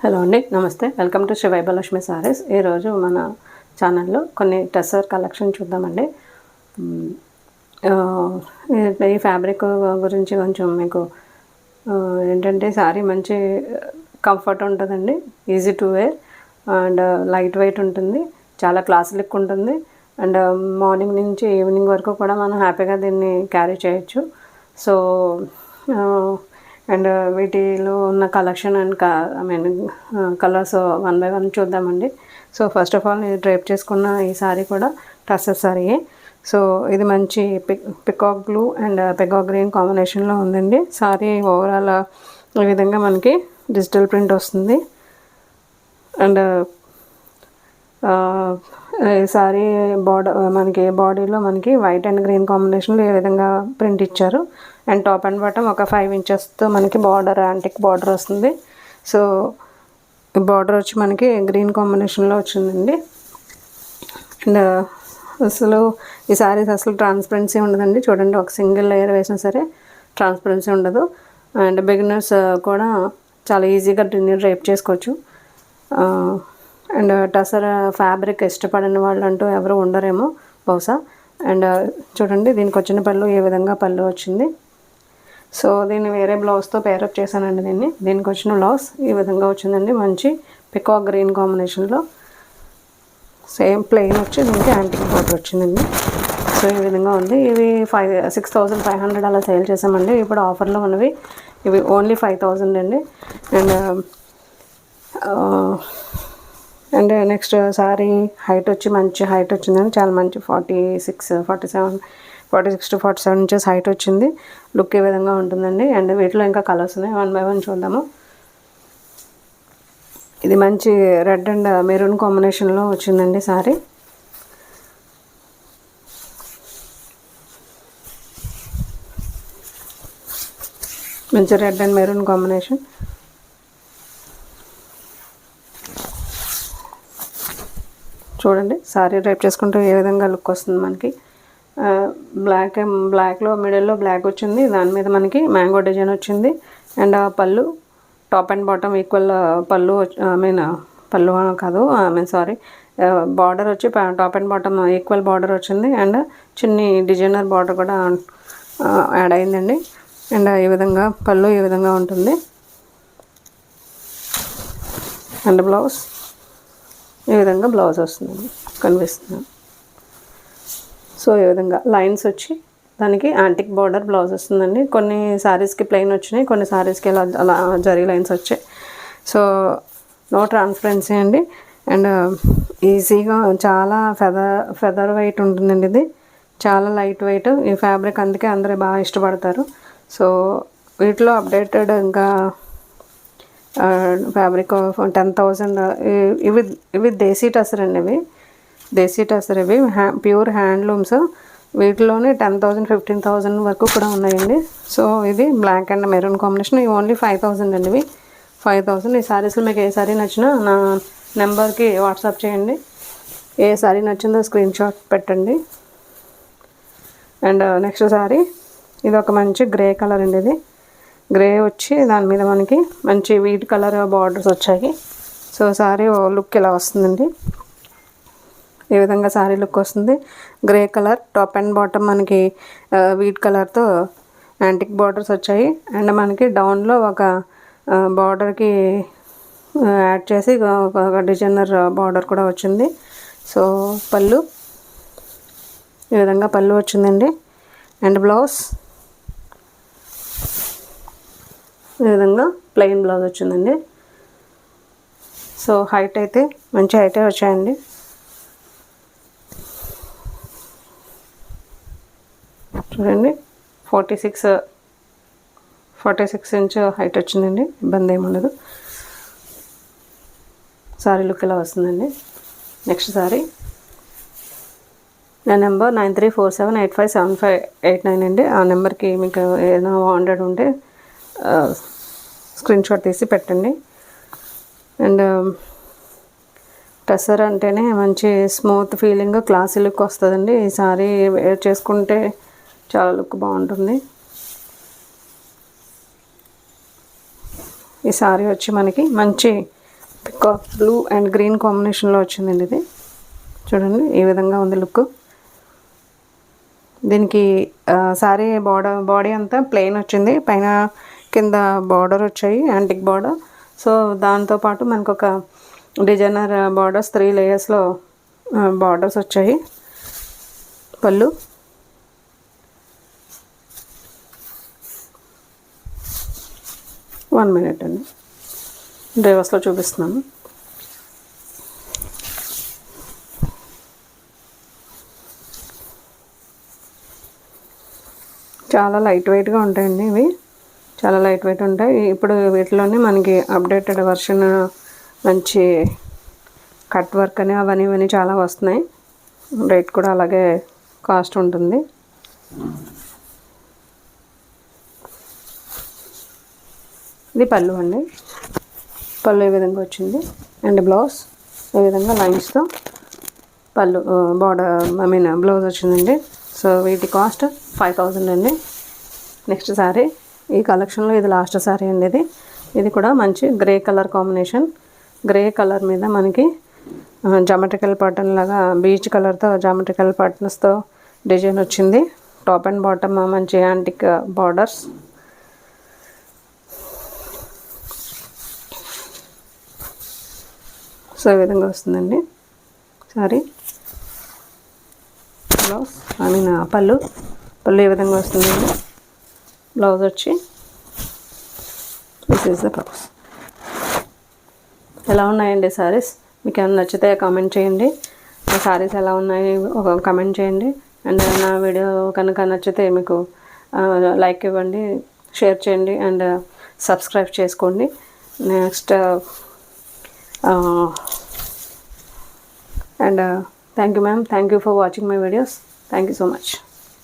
Hello అండి, నమస్తే. Welcome to Shri Vaibhavalakshmi sarees. ఈరోజు మన ఛానల్లో కొన్ని టసర్ కలెక్షన్ చూద్దామండి. ఈ ఫ్యాబ్రిక్ గురించి కొంచెం మీకు ఏంటంటే సారీ మంచి కంఫర్ట్ ఉంటుందండి, easy to wear and light weight ఉంటుంది, చాలా క్లాస్ లుక్ ఉంటుంది అండ్ మార్నింగ్ నుంచి ఈవినింగ్ వరకు కూడా మనం హ్యాపీగా దీన్ని క్యారీ చేయొచ్చు. సో అండ్ వీటిలో ఉన్న collection and colours one by one చూద్దామండి. సో ఫస్ట్ ఆఫ్ ఆల్ నేను డ్రైప్ చేసుకున్న ఈ సారీ కూడా టసర్ సారీయే. సో ఇది మంచి peacock blue and peacock green కాంబినేషన్లో ఉందండి. సారీ ఓవరాల్ ఈ విధంగా మనకి డిజిటల్ ప్రింట్ వస్తుంది అండ్ సారీ మనకి బాడీలో మనకి వైట్ అండ్ గ్రీన్ కాంబినేషన్లో ఏ విధంగా ప్రింట్ ఇచ్చారు అండ్ టాప్ అండ్ బాటమ్ ఒక 5 ఇంచెస్తో మనకి బార్డర్, యాంటిక్ బార్డర్ వస్తుంది. సో బార్డర్ వచ్చి మనకి గ్రీన్ కాంబినేషన్లో వచ్చిందండి. అండ్ అసలు ఈ సారీస్ అసలు ట్రాన్స్పరెన్సీ ఉండదండి. చూడండి, ఒక సింగిల్ లేయర్ వేసినా సరే ట్రాన్స్పరెన్సీ ఉండదు అండ్ బిగినర్స్ కూడా చాలా ఈజీగా దీన్ని డ్రైప్ చేసుకోవచ్చు. అండ్ టసర్ ఫ్యాబ్రిక్ ఇష్టపడని వాళ్ళు అంటూ ఎవరు ఉండరేమో బహుశా. అండ్ చూడండి, దీనికి వచ్చిన పళ్ళు ఏ విధంగా పళ్ళు వచ్చింది. సో దీన్ని వేరే బ్లౌజ్తో పేరప్ చేశానండి. దీనికి వచ్చిన బ్లౌజ్ ఈ విధంగా వచ్చిందండి, మంచి పికాక్ గ్రీన్ కాంబినేషన్లో. సేమ్ ప్లెయిన్ వచ్చి దీనికి యాంటిక్ బార్డర్ వచ్చిందండి. సో ఈ విధంగా ఉంది. ఇవి 6,500 అలా సేల్ చేసామండి. ఇప్పుడు ఆఫర్లో ఉన్నవి ఇవి ఓన్లీ 5,000 అండి. అండ్ నెక్స్ట్ సారీ హైట్ వచ్చి మంచి హైట్ వచ్చిందండి, చాలా మంచి 46 to 47 ఇంచెస్ హైట్ వచ్చింది. లుక్ ఏ విధంగా ఉంటుందండి. అండ్ వీటిలో ఇంకా కలర్స్ ఉన్నాయి, వన్ బై వన్ చూద్దాము. ఇది మంచి రెడ్ అండ్ మెరూన్ కాంబినేషన్లో వచ్చిందండి సారీ. మంచి రెడ్ అండ్ మెరూన్ కాంబినేషన్. చూడండి, సారీ డ్రైప్ చేసుకుంటే ఏ విధంగా లుక్ వస్తుంది మనకి. బ్లాక్లో మిడిల్లో బ్లాక్ వచ్చింది, దాని మీద మనకి మ్యాంగో డిజైన్ వచ్చింది అండ్ పళ్ళు టాప్ అండ్ బాటమ్ ఈక్వల్ పళ్ళు, పళ్ళు కాదు సారీ బార్డర్ వచ్చి top and bottom equal border వచ్చింది అండ్ చిన్ని డిజైనర్ బార్డర్ కూడా యాడ్ అయిందండి. అండ్ ఈ విధంగా పళ్ళు ఈ విధంగా ఉంటుంది అండ్ బ్లౌజ్ ఈ విధంగా బ్లౌజ్ వస్తుంది, కనిపిస్తుంది. సో ఈ విధంగా లైన్స్ వచ్చి దానికి యాంటిక్ బార్డర్ బ్లౌజ్ వస్తుందండి. కొన్ని శారీస్కి ప్లెయిన్ వచ్చినాయి, కొన్ని శారీస్కి అలా జరీ లైన్స్ వచ్చాయి. సో నో ట్రాన్స్పరెన్సీ అండి అండ్ ఈజీగా చాలా ఫెదర్ వెయిట్ ఉంటుందండి. ఇది చాలా లైట్ వెయిట్ ఈ ఫ్యాబ్రిక్, అందుకే అందరూ బాగా ఇష్టపడతారు. సో వీటిలో అప్డేటెడ్ ఇంకా ఫ్యాబ్రిక్ 10,000 ఇవి దేశీ టసర్ అండి. దేశీ టసర్ ఇవి ప్యూర్ హ్యాండ్లూమ్స్. వీటిలోనే 10,000 15,000 వరకు కూడా ఉన్నాయండి. సో ఇది బ్లాక్ అండ్ మెరూన్ కాంబినేషన్. ఇవి ఓన్లీ 5,000 అండి. ఇవి 5,000. ఈ సారీస్లో మీకు ఏ సారీ నచ్చినా నా నెంబర్కి వాట్సాప్ చేయండి. ఏ సారీ నచ్చిందో స్క్రీన్ షాట్ పెట్టండి. అండ్ నెక్స్ట్ సారీ ఇది ఒక మంచి గ్రే కలర్ అండి. ఇది గ్రే వచ్చి దాని మీద మనకి మంచి వీట్ కలర్ బార్డర్స్ వచ్చాయి. సో సారీ లుక్ ఇలా వస్తుందండి, ఈ విధంగా సారీ లుక్ వస్తుంది. Grey colour top and bottom మనకి వీట్ కలర్తో యాంటిక్ బార్డర్స్ వచ్చాయి అండ్ మనకి డౌన్లో ఒక బార్డర్కి యాడ్ చేసి ఒక డిజైనర్ బార్డర్ కూడా వచ్చింది. సో పళ్ళు ఈ విధంగా పళ్ళు వచ్చిందండి అండ్ బ్లౌజ్ ఈ విధంగా ప్లెయిన్ బ్లౌజ్ వచ్చిందండి. సో హైట్ అయితే మంచి హైటే వచ్చాయండి. చూడండి, 46 ఇంచ్ హైట్ వచ్చిందండి, ఇబ్బంది ఏమి ఉండదు. సారీ లుక్ ఇలా వస్తుందండి. నెక్స్ట్ సారీ నా నెంబర్ 9347857589 అండి. ఆ నెంబర్కి మీకు ఏదైనా వాంటెడ్ ఉంటే స్క్రీన్ షాట్ తీసి పెట్టండి. అండ్ టసర్ అంటేనే మంచి స్మూత్ ఫీలింగ్, క్లాసీ లుక్ వస్తుందండి. ఈ సారీ వేర్ చేసుకుంటే చాలా లుక్ బాగుంటుంది. ఈ సారీ వచ్చి మనకి మంచి పికాక్ బ్లూ అండ్ గ్రీన్ కాంబినేషన్లో వచ్చిందండి ఇది. చూడండి ఈ విధంగా ఉంది లుక్. దీనికి సారీ బాడీ అంతా ప్లెయిన్ వచ్చింది, పైన కింద బార్డర్ వచ్చాయి, యాంటిక్ బార్డర్. సో దాంతోపాటు మనకు ఒక డిజైనర్ బార్డర్స్ 3 లేయర్స్లో బార్డర్స్ వచ్చాయి. పళ్ళు, వన్ మినిట్ అండి, రివర్స్లో చూపిస్తున్నాను. చాలా లైట్ వెయిట్గా ఉంటాయండి ఇవి, చాలా లైట్ వెయిట్ ఉంటాయి. ఇప్పుడు వీటిలోనే మనకి అప్డేటెడ్ వర్షన్ మంచి కట్ వర్క్ అని అవన్నీ ఇవన్నీ చాలా వస్తున్నాయి. రేట్ కూడా అలాగే కాస్ట్ ఉంటుంది. ఇది పళ్ళు అండి. పళ్ళు ఈ విధంగా వచ్చింది అండ్ బ్లౌజ్ ఈ విధంగా లైన్స్తో పళ్ళు బార్డర్ బ్లౌజ్ వచ్చిందండి. సో వీటి కాస్ట్ 5000 అండి. నెక్స్ట్ సారీ ఈ కలెక్షన్లో ఇది లాస్ట్ సారీ అండి. ఇది కూడా మంచి grey colour combination. Grey colour మీద మనకి జామెట్రికల్ ప్యాటర్న్ లాగా బీచ్ కలర్తో జామెట్రికల్ ప్యాటర్న్స్తో డిజైన్ వచ్చింది. టాప్ అండ్ బాటమ్ మంచి యాంటిక్ బార్డర్స్. సో ఈ విధంగా వస్తుందండి సారీ. బ్లౌజ్ పళ్ళు ఈ విధంగా వస్తుందండి. బ్లౌజ్ వచ్చి దిస్ ఈజ్ ద బ్లౌజ్. ఎలా ఉన్నాయండి సారీస్? మీకు ఏమైనా నచ్చితే కామెంట్ చేయండి. ఆ సారీస్ ఎలా ఉన్నాయి ఒక కామెంట్ చేయండి. అండ్ నా వీడియో కనుక నచ్చితే మీకు లైక్ ఇవ్వండి, షేర్ చేయండి అండ్ సబ్స్క్రైబ్ చేసుకోండి. Next and thank you ma'am, thank you for watching my videos, thank you so much.